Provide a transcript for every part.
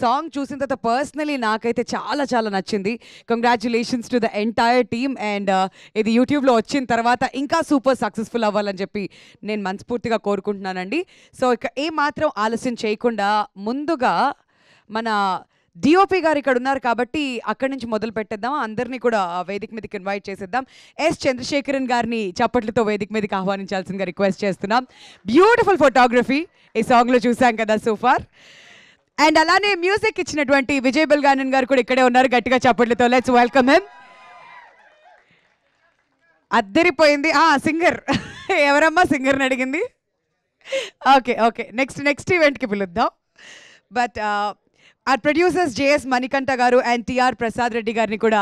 Song చూసిన తర్వాత personally నాకైతే చాలా చాలా నచ్చింది. Congratulations to the entire team. And ఇది యూట్యూబ్లో వచ్చిన తర్వాత ఇంకా సూపర్ సక్సెస్ఫుల్ అవ్వాలని చెప్పి నేను మనస్ఫూర్తిగా కోరుకుంటున్నానండి. సో ఇక ఏమాత్రం ఆలస్యం చేయకుండా ముందుగా మన డిఓపి గారు ఇక్కడ ఉన్నారు కాబట్టి అక్కడి నుంచి మొదలు పెట్టేద్దాం. అందరినీ కూడా వేదిక మీదకి ఇన్వైట్ చేసేద్దాం. ఎస్ చంద్రశేఖరన్ గారిని చప్పట్లతో వేదిక మీదకి ఆహ్వానించాల్సిందిగా రిక్వెస్ట్ చేస్తున్నాం. బ్యూటిఫుల్ ఫోటోగ్రఫీ ఈ సాంగ్లో చూసాం కదా సూపర్. అండ్ అలానే మ్యూజిక్ ఇచ్చినటువంటి విజయ్ బెల్గానన్ గారు కూడా ఇక్కడే ఉన్నారు. గట్టిగా చప్పట్లతో లెట్స్ వెల్కమ్ హిమ్. అద్దరిపోయింది. సింగర్ ఎవరమ్మా సింగర్ని అడిగింది? ఓకే ఓకే, నెక్స్ట్ ఈవెంట్కి పిలుద్దాం. But our producers JS Manikanta గారు అండ్ TR ప్రసాద్ రెడ్డి గారిని కూడా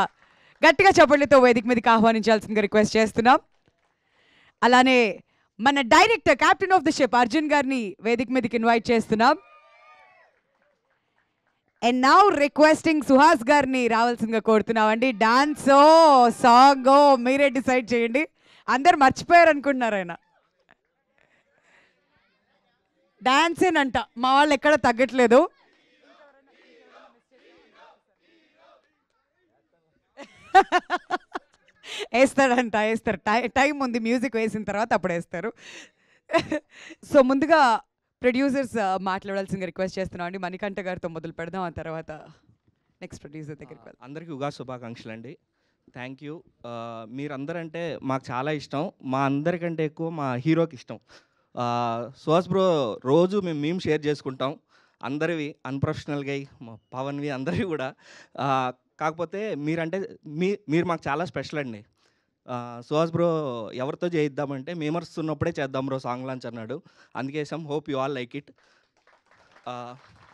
గట్టిగా చప్పట్లతో వేదిక మీదకి ఆహ్వానించాల్సిందిగా రిక్వెస్ట్ చేస్తున్నాం. అలానే మన director captain of the ship Arjun గారిని వేదిక మీదకి ఇన్వైట్ చేస్తున్నాం. అండ్ నౌ రిక్వెస్టింగ్ సుహాస్ గారిని రావాల్సిందిగా కోరుతున్నాం అండి. డాన్సో సాంగో మీరే డిసైడ్ చేయండి. అందరు మర్చిపోయారు అనుకుంటున్నారు ఆయన. డాన్సేనంట, మా వాళ్ళు ఎక్కడ తగ్గట్లేదు. వేస్తారు. టైం ఉంది, మ్యూజిక్ వేసిన తర్వాత అప్పుడు వేస్తారు. సో ముందుగా ప్రొడ్యూసర్స్ మాట్లాడాల్సిందిగా రిక్వెస్ట్ చేస్తున్నాం అండి. మణికంఠ గారితో మొదలు పెడదాం, ఆ తర్వాత నెక్స్ట్ ప్రొడ్యూసర్ దగ్గరికి వెళ్దాం. అందరికీ ఉగాది శుభాకాంక్షలు అండి. Thank you. మీరందరంటే మాకు చాలా ఇష్టం. మా అందరికంటే ఎక్కువ మా హీరోకి ఇష్టం. సుహాస్ బ్రో రోజు మేము షేర్ చేసుకుంటాం. అందరివి అన్ప్రొఫెషనల్గా మా పవన్వి అందరివి కూడా. కాకపోతే మీరు మాకు చాలా స్పెషల్ అండి. సుహాస్ బ్రో ఎవరితో చేయిద్దామంటే మేమర్స్ ఉన్నప్పుడే చేద్దాం బ్రో సాంగ్ లాంచ్ అన్నాడు. అందుకే hope you all like it.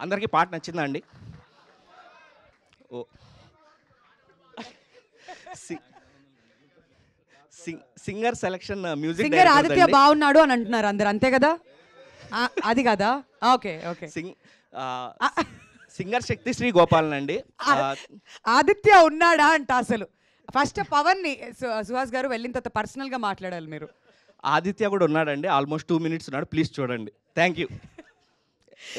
అందరికీ పాట నచ్చిందా అండి? ఓ singer selection music singer Aditya బాగున్నాడు అని అంటున్నారు అందరు, అంతే కదా? అది కదా, okay okay. Singer Shakthisree Gopalan అండి. ఆదిత్య ఉన్నాడా అంట. అసలు ఫస్ట్ పవన్ ని సుహాస్ గారు వెళ్ళిన తర్వాత పర్సనల్ గా మాట్లాడాలి మీరు. ఆదిత్య కూడా ఉన్నాడండి, ఆల్మోస్ట్ 2 minutes ఉన్నాడు. ప్లీజ్ చూడండి. థ్యాంక్ యూ,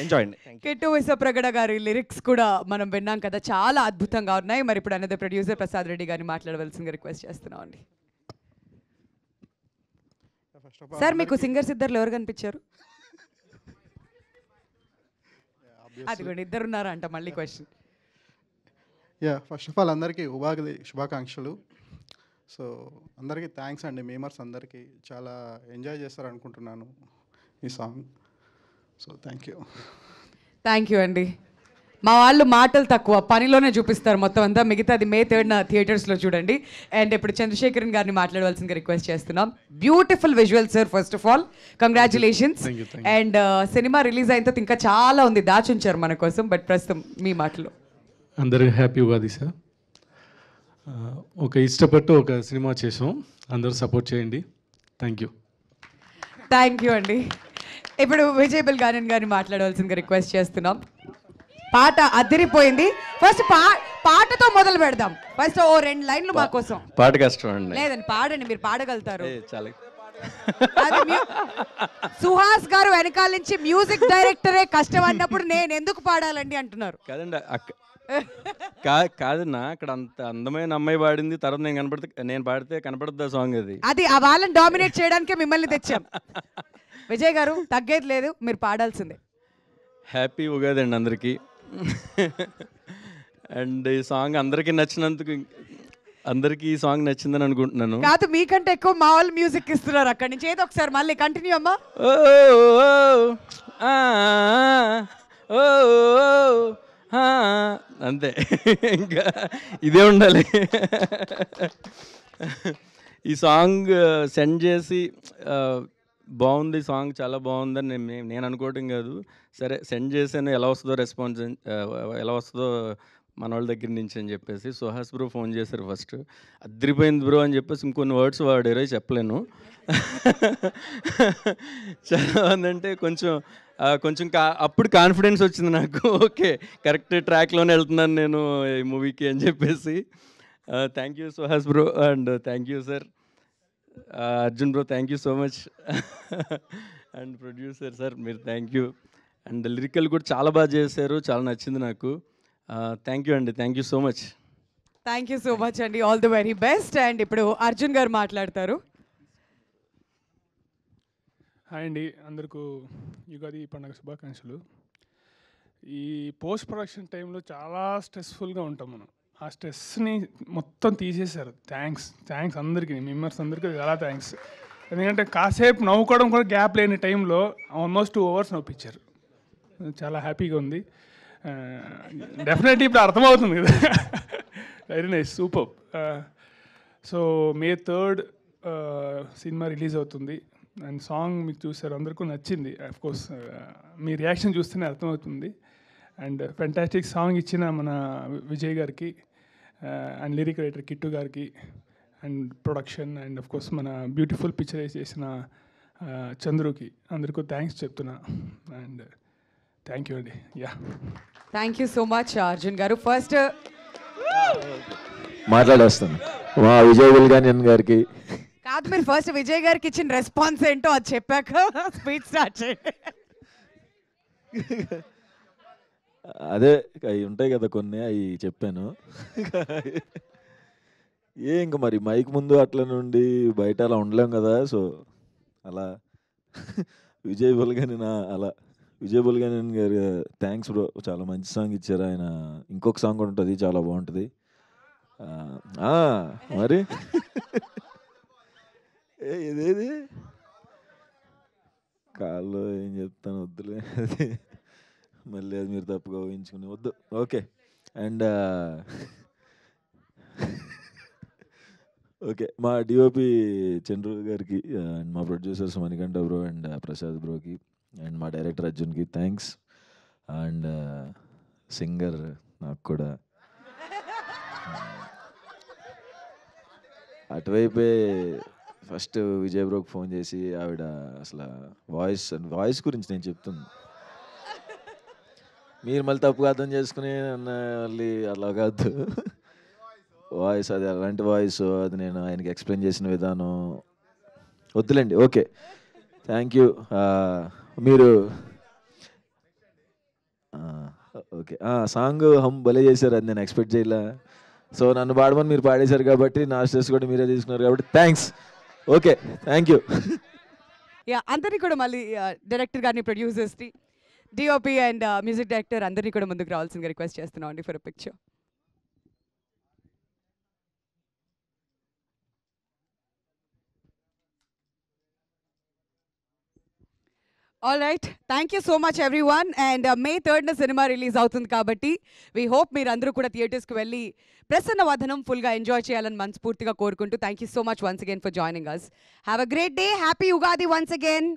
ఎంజాయ్ అండి. కిట్టు విశ్వప్రగడ గారి లిరిక్స్ కూడా మనం విన్నాం కదా, చాలా అద్భుతంగా ఉన్నాయి. మరి ఇప్పుడు అనేది ప్రొడ్యూసర్ ప్రసాద్ రెడ్డి గారిని మాట్లాడవలసిందిగా రిక్వెస్ట్ చేస్తున్నాం అండి. సార్ మీకు సింగర్స్ ఇద్దరు ఎవరు కనిపించారు? అది కూడా ఇద్దరు ఉన్నారా అంట మళ్ళీ క్వశ్చన్. ఫస్ట్ ఆఫ్ ఆల్ అందరికీ ఉగాది శుభాకాంక్షలు. సో అందరికీ థ్యాంక్స్ అండి. మేమర్స్ అందరికీ చాలా ఎంజాయ్ చేస్తారు అనుకుంటున్నాను ఈ సాంగ్. సో థ్యాంక్ యూ అండి. మా వాళ్ళు మాటలు తక్కువ, పనిలోనే చూపిస్తారు మొత్తం అంతా. మిగతాది May 3rd థియేటర్స్లో చూడండి. అండ్ ఇప్పుడు చంద్రశేఖరన్ గారిని మాట్లాడవలసిందిగా రిక్వెస్ట్ చేస్తున్నాం. Beautiful visual sir, first of all congratulations. And cinema release అయిన తర్వాత ఇంకా చాలా ఉంది, దాచుంచారు మన కోసం. బట్ ప్రస్తుతం మీ మాటలు. అందరికీ హ్యాపీ ఉగాది సార్. ఒక ఇష్టపట్టు ఒక సినిమా చేసాం, అందరూ సపోర్ట్ చేయండి. థ్యాంక్ యూ అండి. ఇప్పుడు విజయ్ బెల్గానన్ గారిని మాట్లాడవలసిందిగా రిక్వెస్ట్ చేస్తున్నాం. పాట అదిరిపోయింది. ఫస్ట్ పాటతో మొదలు పెడదాం. ఫస్ట్ ఓ 2 లైన్లు మా కోసం. పాట కష్టం అండి. లేదండి, పాడండి, మీరు పాడగలుగుతారు. చాలా సుహాస్ గారు వెనకాల నుంచి మ్యూజిక్ డైరెక్టరే కష్టం అన్నప్పుడు నేను ఎందుకు పాడాలండి అంటున్నారు. కాదండి, కాదన్నా అక్కడ అంత అందమైన అమ్మాయి పాడింది, తర్వాత నేను పాడితే కనపడుద్ది సాంగ్. అది ఆ వాళ్ళని డామినేట్ చేయడానికే మిమ్మల్ని తెచ్చాం. విజయ్ గారు తగ్గేది లేదు, మీరు పాడాల్సిందే. హ్యాపీ ఉగాది అండి అందరికీ. అండ్ ఈ సాంగ్ అందరికీ నచ్చినందుకు, అందరికీ ఈ సాంగ్ నచ్చిందని అనుకుంటున్నాను. కాదు, మీకంటే ఎక్కువ మా వాళ్ళు మ్యూజిక్ ఇస్తున్నారు అక్కడి నుంచి. ఏదో ఒకసారి మళ్ళీ కంటిన్యూ అమ్మా. అంతే, ఇంకా ఇదే ఉండాలి. ఈ సాంగ్ సెండ్ చేసి బాగుంది, సాంగ్ చాలా బాగుందని నేను అనుకోవటం కాదు. సరే సెండ్ చేసాను, ఎలా వస్తుందో రెస్పాన్స్, ఎలా వస్తుందో మన వాళ్ళ దగ్గర నుంచి అని చెప్పేసి సుహాస్ బ్రో ఫోన్ చేశారు. ఫస్ట్ అదిరిపోయింది బ్రో అని చెప్పేసి ఇంకొన్ని వర్డ్స్ వాడారు, చెప్పలేను. చాలా బాగుందంటే కొంచెం అప్పుడు కాన్ఫిడెన్స్ వచ్చింది నాకు. ఓకే, కరెక్ట్ ట్రాక్లోనే వెళ్తున్నాను నేను ఈ మూవీకి అని చెప్పేసి. Thank you Suhas bro, and thank you sir Arjun bro, thank you so much. And producer sir, మీరు థ్యాంక్ యూ. అండ్ లిరికల్ కూడా చాలా బాగా చేశారు, చాలా నచ్చింది నాకు. థ్యాంక్ యూ అండి, thank you so much. Thank you so much అండి, all the very best. And ఇప్పుడు అర్జున్ గారు మాట్లాడతారు. హాయ్ అండి, అందరికీ యుగాది పండుగ శుభాకాంక్షలు. ఈ పోస్ట్ ప్రొడక్షన్ టైంలో చాలా స్ట్రెస్ఫుల్గా ఉంటాం మనం. ఆ స్ట్రెస్ని మొత్తం తీసేశారు. థ్యాంక్స్ అందరికీ, మెంబర్స్ అందరికీ చాలా థ్యాంక్స్. ఎందుకంటే కాసేపు నవ్వుకోవడం కూడా గ్యాప్ లేని టైంలో ఆల్మోస్ట్ 2 hours నవ్వించారు. చాలా హ్యాపీగా ఉంది. డెఫినెట్లీ ఇప్పుడు అర్థమవుతుంది కదా. Very nice, super. So May 3rd cinema release అవుతుంది. అండ్ సాంగ్ మీకు చూసారు, అందరికీ నచ్చింది. కోర్స్ మీ రియాక్షన్ చూస్తేనే అర్థమవుతుంది. అండ్ ఫెంటాస్టిక్ సాంగ్ ఇచ్చిన మన విజయ్ గారికి అండ్ లిరిక్ రైటర్ కిట్టు గారికి అండ్ ప్రొడక్షన్ అండ్ కోర్స్ మన బ్యూటిఫుల్ పిక్చరైజ్ చేసిన చంద్రుకి అందరికీ థ్యాంక్స్ చెప్తున్నా. అండ్ థ్యాంక్ యూ అండి. Yeah, thank you so much Arjun గారు. ఫస్ట్ మాట్లాడేస్తాను మా విజయ్ విల్గానియన్ గారికి. కాదు, మీరు ఫస్ట్ విజయ్ గారికి ఇచ్చిన రెస్పాన్స్ ఏంటో అది చెప్పాక స్పీచ్ స్టార్ట్ చేయండి. అదే అవి ఉంటాయి కదా కొన్ని, అవి చెప్పాను. ఇంకా మరి మైక్ ముందు అట్లా నుండి బయట అలా ఉండలేం కదా. సో అలా విజయ్ బుల్గానియన్ గారు థ్యాంక్స్ బ్రో, చాలా మంచి సాంగ్ ఇచ్చారు ఆయన. ఇంకొక సాంగ్ కూడా ఉంటుంది, చాలా బాగుంటుంది. మరి ఇదేది కాళ్ళు ఏం చెప్తాను, వద్దులే అది, మళ్ళీ అది మీరు తప్పుగా ఊహించుకుని వద్దు. ఓకే. అండ్ ఓకే, మా డిఓపి చంద్రు గారికి అండ్ మా producers Manikanta bro and Prasad బ్రోకి అండ్ మా డైరెక్టర్ అర్జున్కి థ్యాంక్స్. అండ్ సింగర్ నాకు కూడా అటువైపే ఫస్ట్ విజయ్ బ్రోకి ఫోన్ చేసి ఆవిడ అసలు వాయిస్ గురించి నేను చెప్తుంది, మీరు మళ్ళీ తప్పుగా అర్థం చేసుకుని మళ్ళీ అలా కాదు, వాయిస్ అది అలాంటి వాయిస్, అది నేను ఆయనకి ఎక్స్ప్లెయిన్ చేసిన విధానం వద్దులేండి. Okay, thank you. మీరు ఓకే సాంగ్ హమ్ భలే చేశారు, అది నేను ఎక్స్పెక్ట్ చేయలే. సో నన్ను పాడమని మీరు పాడేశారు కాబట్టి నా స్ట్రెస్ కూడా మీరే తీసుకున్నారు కాబట్టి thanks. Okay, thank you. Yeah, అందరినీ కూడా మళ్ళీ డైరెక్టర్ గారిని, ప్రొడ్యూసర్స్ని, డిఓపి అండ్ మ్యూజిక్ డైరెక్టర్ అందరినీ కూడా ముందుకు రావాల్సిందిగా రిక్వెస్ట్ చేస్తున్నాం అండి for a picture. All right, thank you so much everyone. And May 3rd cinema release అవుతుంది కాబట్టి వీ హోప్ మీరు అందరూ కూడా థియేటర్స్కి వెళ్ళి ప్రసన్న వదనం ఫుల్గా ఎంజాయ్ చేయాలని మనస్ఫూర్తిగా కోరుకుంటూ thank you so much once again for joining us. Have a great day. Happy Ugadi once again.